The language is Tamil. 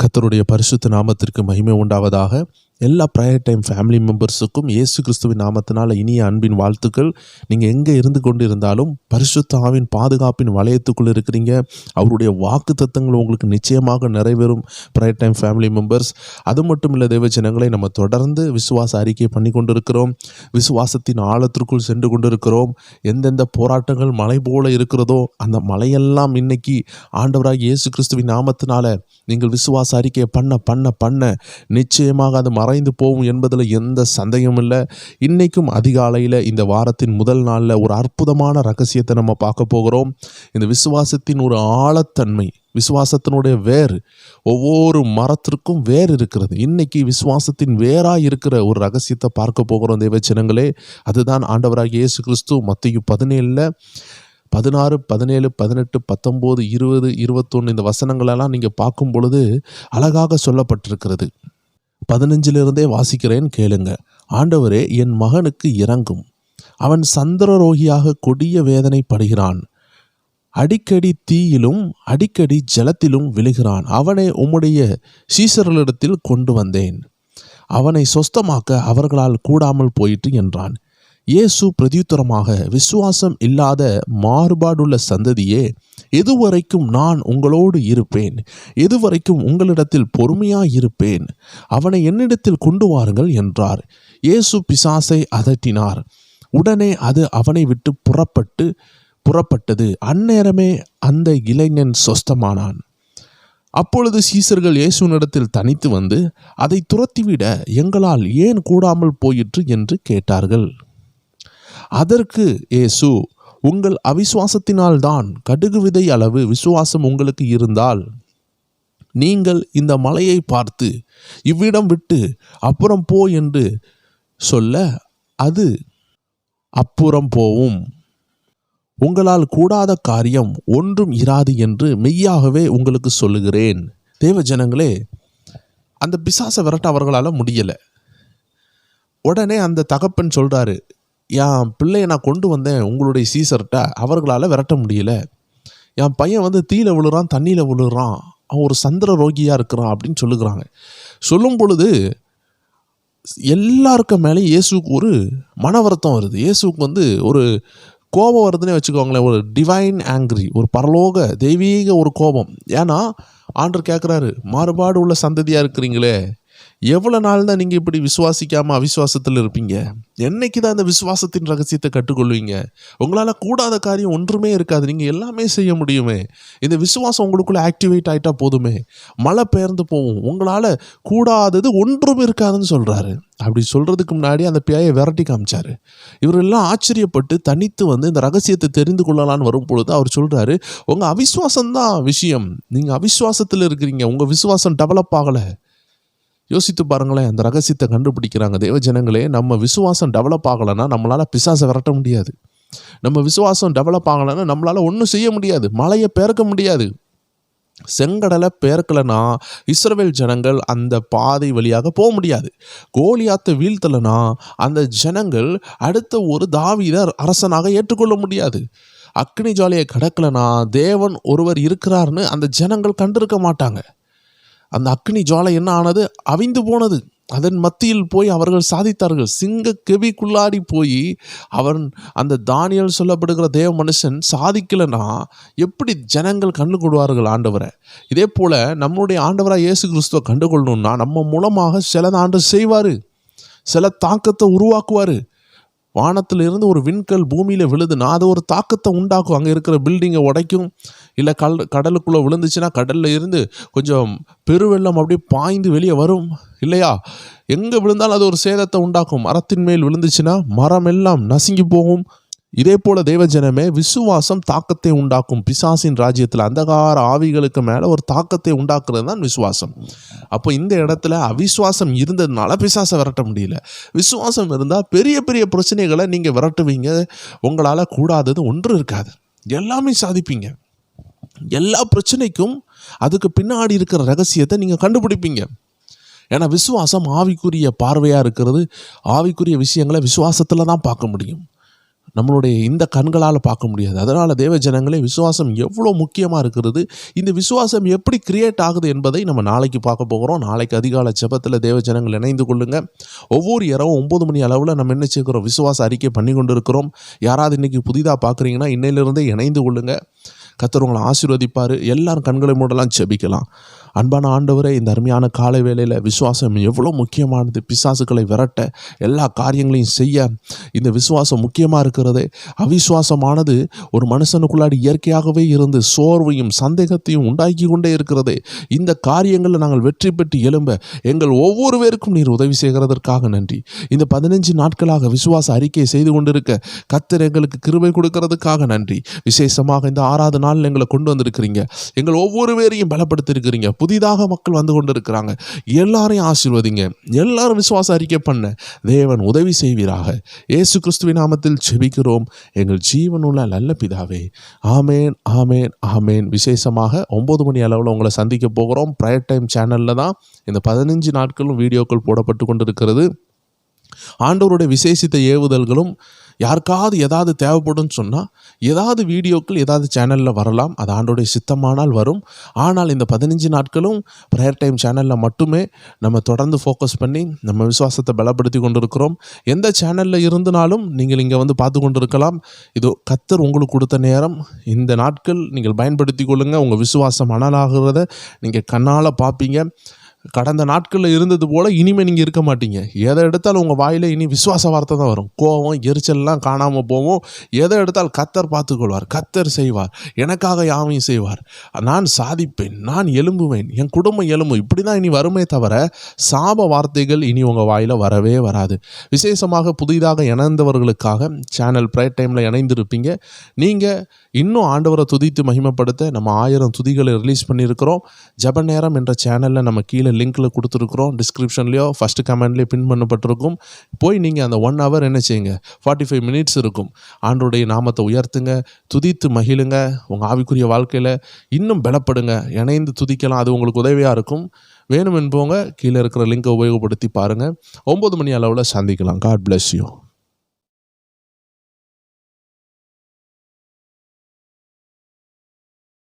கர்த்தருடைய பரிசுத்த நாமத்திற்கு மகிமை உண்டாவதாக. எல்லா ப்ரேயர் டைம் ஃபேமிலி மெம்பர்ஸுக்கும் இயேசு கிறிஸ்துவின் நாமத்தினால இனிய அன்பின் வாழ்த்துக்கள். நீங்கள் எங்கே இருந்து கொண்டு இருந்தாலும் பரிசுத்த ஆவின் பாதுகாப்பின் வளையத்துக்குள் இருக்கிறீங்க. அவருடைய வாக்கு தத்தங்கள் உங்களுக்கு நிச்சயமாக நிறைவேறும். ப்ரேயர் டைம் ஃபேமிலி மெம்பர்ஸ், அது மட்டும் இல்லை, தேவஜனங்களை நம்ம தொடர்ந்து விசுவாச அறிக்கை பண்ணி கொண்டிருக்கிறோம். விசுவாசத்தின் ஆழத்திற்குள் சென்று கொண்டிருக்கிறோம். எந்தெந்த போராட்டங்கள் மலை போல இருக்கிறதோ அந்த மலையெல்லாம் இன்னைக்கு ஆண்டவராக இயேசு கிறிஸ்துவின் நாமத்தினால நீங்கள் விசுவாச அறிக்கையை பண்ண நிச்சயமாக அது மறைந்து போகும் என்பதில் எந்த சந்தேகமும் இல்லை. இன்றைக்கும் அதிகாலையில் இந்த வாரத்தின் முதல் நாளில் ஒரு அற்புதமான ரகசியத்தை நம்ம பார்க்க போகிறோம். இந்த விசுவாசத்தின் ஒரு ஆழத்தன்மை, விசுவாசத்தினுடைய வேர், ஒவ்வொரு மரத்திற்கும் வேர் இருக்கிறது. இன்னைக்கு விசுவாசத்தின் வேராக இருக்கிற ஒரு ரகசியத்தை பார்க்க போகிறோம் தேவஜனங்களே. அதுதான் ஆண்டவராகிய இயேசு கிறிஸ்து மத்தேயு 17 16, 17, 18, 19, 20, 21 இந்த வசனங்களெல்லாம் நீங்கள் பார்க்கும் பொழுது அழகாக சொல்லப்பட்டிருக்கிறது. 15 வாசிக்கிறேன், கேளுங்க. ஆண்டவரே, என் மகனுக்கு இரங்கும். அவன் சந்திரரோகியாக கொடிய வேதனைப்படுகிறான். அடிக்கடி தீயிலும் அடிக்கடி ஜலத்திலும் விழுகிறான். அவனை உம்முடைய சீசர்களிடத்தில் கொண்டு வந்தேன். அவனை சொஸ்தமாக்க அவர்களால் கூடாமல் போயிற்று என்றான். இயேசு பிரதியுத்தரமாக, விசுவாசம் இல்லாத மாறுபாடுள்ள சந்ததியே, எதுவரைக்கும் நான் உங்களோடு இருப்பேன்? எதுவரைக்கும் உங்களிடத்தில் பொறுமையாயிருப்பேன்? அவனை என்னிடத்தில் கொண்டு வாருங்கள் என்றார். இயேசு பிசாசை அதட்டினார். உடனே அது அவனை விட்டு புறப்பட்டது. அந்நேரமே அந்த இளைஞன் சொஸ்தமானான். அப்பொழுது சீசர்கள் இயேசுவினிடத்தில் தனித்து வந்து, அதை துரத்திவிட எங்களால் ஏன் கூடாமல் போயிற்று என்று கேட்டார்கள். அதற்கு இயேசு, உங்கள் அவிசுவாசத்தினால்தான். கடுகு விதை அளவு விசுவாசம் உங்களுக்கு இருந்தால் நீங்கள் இந்த மலையை பார்த்து இவ்விடம் விட்டு அப்புறம் போ என்று சொல்ல அது அப்புறம் போவும். உங்களால் கூடாத காரியம் ஒன்றும் இராது என்று மெய்யாகவே உங்களுக்கு சொல்லுகிறேன். தேவ ஜனங்களே, அந்த பிசாசை விரட்ட அவர்களால் முடியலை. உடனே அந்த தகப்பன் சொல்கிறாரு, என் பிள்ளையை நான் கொண்டு வந்தேன் உங்களுடைய சீசர்கிட்ட, அவர்களால் விரட்ட முடியல. என் பையன் தீயில விழுறான், தண்ணியில் விழுறான், அவன் ஒரு சந்திர ரோகியாக இருக்கிறான் அப்படின்னு சொல்லுகிறாங்க. சொல்லும் பொழுது எல்லாருக்கும் மேலே இயேசுக்கு ஒரு மன வருத்தம் வருது. இயேசுக்கு ஒரு கோபம் வருதுன்னே வச்சுக்கோங்களேன். ஒரு டிவைன் ஆங்கிரி, ஒரு பரலோக தெய்வீக ஒரு கோபம். ஏன்னா ஆண்டவர் கேட்குறாரு, மாறுபாடு உள்ள சந்ததியாக இருக்கிறீங்களே, எவ்வளோ நாள் தான் நீங்கள் இப்படி விசுவாசிக்காமல் அவிசுவாசத்தில் இருப்பீங்க? என்னைக்கு தான் இந்த விசுவாசத்தின் ரகசியத்தை கற்றுக்கொள்வீங்க? உங்களால் கூடாத காரியம் ஒன்றுமே இருக்காது, நீங்கள் எல்லாமே செய்ய முடியுமே. இந்த விசுவாசம் உங்களுக்குள்ளே ஆக்டிவேட் ஆகிட்டா போதுமே, மழை பெயர்ந்து போகும், உங்களால் கூடாதது ஒன்றும் இருக்காதுன்னு சொல்கிறாரு. அப்படி சொல்கிறதுக்கு முன்னாடி அந்த பேயை விரட்டி காமிச்சார். இவரெல்லாம் ஆச்சரியப்பட்டு தனித்து இந்த ரகசியத்தை தெரிந்து கொள்ளலான்னு வரும் பொழுது அவர் சொல்கிறாரு, உங்கள் அவிசுவாசம்தான் விஷயம், நீங்கள் அவிசுவாசத்தில் இருக்கிறீங்க, உங்கள் விசுவாசம் டெவலப் ஆகலை. யோசித்து பாருங்களேன், அந்த ரகசியத்தை கண்டுபிடிக்கிறாங்க. தேவ ஜனங்களே, நம்ம விசுவாசம் டெவலப் ஆகலைன்னா நம்மளால் பிசாசை விரட்ட முடியாது. நம்ம விசுவாசம் டெவலப் ஆகலைன்னா நம்மளால் ஒன்றும் செய்ய முடியாது. மலையை பெயர்க்க முடியாது. செங்கடலை பெயர்க்கலைன்னா இஸ்ரவேல் ஜனங்கள் அந்த பாதை வழியாக போக முடியாது. கோலியாத்தை வீழ்த்தலைன்னா அந்த ஜனங்கள் அடுத்த ஒரு தாவீதை அரசனாக ஏற்றுக்கொள்ள முடியாது. அக்னி ஜாலியை கடக்கலைன்னா தேவன் ஒருவர் இருக்கிறார்னு அந்த ஜனங்கள் கண்டிருக்க மாட்டாங்க. அந்த அக்னி ஜுவாலை என்ன ஆனது? அவிந்து போனது. அதன் மத்தியில் போய் அவர்கள் சாதித்தார்கள். சிங்க கெவிக்குள்ளாடி போய் அவன் அந்த தானியேல் சொல்லப்படுகிற தேவ மனுஷன் சாதிக்கலைன்னா எப்படி ஜனங்கள் கண்டுகொள்வார்கள் ஆண்டவரை? இதே போல் நம்முடைய ஆண்டவராக இயேசு கிறிஸ்துவை கண்டுகொள்ளணும்னா நம்ம மூலமாக சில ஆண்டு செய்வார், சில தாக்கத்தை உருவாக்குவார். வானத்திலிருந்து ஒரு விண்கல் பூமியில் விழுதுன்னா அது ஒரு தாக்கத்தை உண்டாக்கும். அங்கே இருக்கிற பில்டிங்கை உடைக்கும். இல்லை கடலுக்குள்ளே விழுந்துச்சுன்னா கடலில் இருந்து கொஞ்சம் பெருவெள்ளம் அப்படியே பாய்ந்து வெளியே வரும் இல்லையா? எங்கே விழுந்தாலும் அது ஒரு சேதத்தை உண்டாக்கும். மரத்தின் மேல் விழுந்துச்சுன்னா மரம் எல்லாம் நசுங்கி போகும். இதே போல தேவஜனமே, விசுவாசம் தாக்கத்தை உண்டாக்கும். பிசாசின் ராஜ்யத்தில் அந்தகார ஆவிகளுக்கு மேலே ஒரு தாக்கத்தை உண்டாக்குறது தான் விசுவாசம். அப்போ இந்த இடத்துல அவிசுவாசம் இருந்ததுனால பிசாசை விரட்ட முடியல. விசுவாசம் இருந்தால் பெரிய பெரிய பிரச்சனைகளை நீங்கள் விரட்டுவீங்க. உங்களால் கூடாதது ஒன்று இருக்காது, எல்லாமே சாதிப்பீங்க. எல்லா பிரச்சனைக்கும் அதுக்கு பின்னாடி இருக்கிற ரகசியத்தை நீங்கள் கண்டுபிடிப்பீங்க. ஏன்னா விசுவாசம் ஆவிக்குரிய பார்வையாக இருக்கிறது. ஆவிக்குரிய விஷயங்களை விசுவாசத்தில் தான் பார்க்க முடியும். நம்மளுடைய இந்த கண்களால் பார்க்க முடியாது. அதனால் தேவ ஜனங்களே, விசுவாசம் எவ்வளோ முக்கியமாக இருக்கிறது, இந்த விசுவாசம் எப்படி கிரியேட் ஆகுது என்பதை நம்ம நாளைக்கு பார்க்க போகிறோம். நாளைக்கு அதிகாலை ஜெபத்தில் தேவ ஜனங்கள் இணைந்து கொள்ளுங்கள். ஒவ்வொரு இரவும் 9 மணி அளவில் நம்ம என்ன செய்கிறோம், விசுவாச அறிக்கை பண்ணி கொண்டு இருக்கிறோம். யாராவது இன்றைக்கி புதிதாக பார்க்குறீங்கன்னா இன்னையிலிருந்தே இணைந்து கொள்ளுங்கள். கர்த்தர் உங்களை ஆசீர்வதிப்பார். எல்லாரும் கண்களை மூடலாம், ஜெபிக்கலாம். அன்பான ஆண்டவரே, இந்த அருமையான காலை வேளையில் விசுவாசம் எவ்வளோ முக்கியமானது. பிசாசுகளை விரட்ட, எல்லா காரியங்களையும் செய்ய இந்த விசுவாசம் முக்கியமாக இருக்கிறது. அவிசுவாசமானது ஒரு மனுஷனுக்குள்ளாடி இயற்கையாகவே இருந்து சோர்வையும் சந்தேகத்தையும் உண்டாக்கி கொண்டே இருக்கிறது. இந்த காரியங்களில் நாங்கள் வெற்றி பெற்று எழும்ப எங்கள் ஒவ்வொருவருக்கும் நீர் உதவி செய்கிறதற்காக நன்றி. இந்த 15 நாட்களாக விசுவாச அறிக்கை செய்து கொண்டிருக்க கர்த்தர் எங்களுக்கு கிருபை கொடுக்கிறதுக்காக நன்றி. விசேஷமாக இந்த 6வது நாள் எங்களை கொண்டு வந்திருக்கிறீங்க. எங்கள் ஒவ்வொருவரையும் பலப்படுத்திருக்கிறீங்க. புதிதாக மக்கள் வந்து கொண்டு இருக்கிறாங்க. எல்லாரையும் ஆசீர்வதிங்க. எல்லாரும் விசுவாச அறிக்கை பண்ண தேவன் உதவி செய்வீராக. இயேசு கிறிஸ்துவின் நாமத்தில் ஜெபிக்கிறோம் எங்கள் ஜீவனுள்ள நல்ல பிதாவே. ஆமேன், ஆமேன், ஆமேன். விசேஷமாக 9 மணி அளவில் உங்களை சந்திக்க போகிறோம். ப்ரேயர் டைம் சேனலில் தான் இந்த 15 நாட்களும் வீடியோக்கள் போடப்பட்டு கொண்டிருக்கிறது. ஆண்டவருடைய விசேஷித்த ஏவுதல்களும் யாருக்காவது ஏதாவது தேவைப்படும்னு சொன்னால் ஏதாவது வீடியோக்கள் ஏதாவது சேனலில் வரலாம். அது ஆண்டோடைய சித்தமானால் வரும். ஆனால் இந்த 15 நாட்களும் ப்ரேயர் டைம் சேனலில் மட்டுமே நம்ம தொடர்ந்து ஃபோக்கஸ் பண்ணி நம்ம விசுவாசத்தை பலப்படுத்தி கொண்டு இருக்கிறோம். எந்த சேனலில் இருந்தனாலும் நீங்கள் இங்கே வந்து பார்த்து கொண்டு இருக்கலாம். இது கர்த்தர் உங்களுக்கு கொடுத்த நேரம். இந்த நாட்கள் நீங்கள் பயன்படுத்தி கொள்ளுங்கள். உங்கள் விசுவாசம் அனலாகிறத நீங்கள் கண்ணால் பார்ப்பீங்க. கடந்த நாட்களில் இருந்தது போல் இனிமேல் நீங்கள் இருக்க மாட்டீங்க. எதை எடுத்தாலும் உங்கள் வாயில் இனி விசுவாச வார்த்தை தான் வரும். கோபம், எரிச்சல்லாம் காணாமல் போவோம். எதை எடுத்தால் கர்த்தர் பார்த்துக்கொள்வார், கர்த்தர் செய்வார், எனக்காக யாவையும் செய்வார், நான் சாதிப்பேன், நான் எழும்புவேன், என் குடும்பம் எழும்பும். இப்படி தான் இனி வருமே தவிர சாப வார்த்தைகள் இனி உங்கள் வாயில் வரவே வராது. விசேஷமாக புதிதாக இணைந்தவர்களுக்காக சேனல் ப்ரேயர் டைமில் இணைந்திருப்பீங்க. நீங்கள் இன்னும் ஆண்டவரை துதித்து மகிமைப்படுத்த நம்ம 1000 துதிகளை ரிலீஸ் பண்ணியிருக்கிறோம். ஜெப நேரம் என்ற சேனலில் நம்ம கீழே லிங்க்கில் கொடுத்துருக்குறோம். டிஸ்கிரிப்ஷன்லையோ ஃபஸ்ட்டு கமெண்ட்லேயே பின் பண்ணப்பட்டிருக்கும். போய் நீங்கள் அந்த 1 hour என்ன செய்யுங்க, 45 minutes இருக்கும். ஆண்டவருடைய நாமத்தை உயர்த்துங்க, துதித்து மகிழுங்க. உங்கள் ஆவிக்குரிய வாழ்க்கையில் இன்னும் பலப்படுங்க. இணைந்து துதிக்கலாம். அது உங்களுக்கு உதவியாக இருக்கும். வேணும் என்பவங்க கீழே இருக்கிற லிங்கை உபயோகப்படுத்தி பாருங்கள். 9 மணி அளவில் சந்திக்கலாம். God bless you.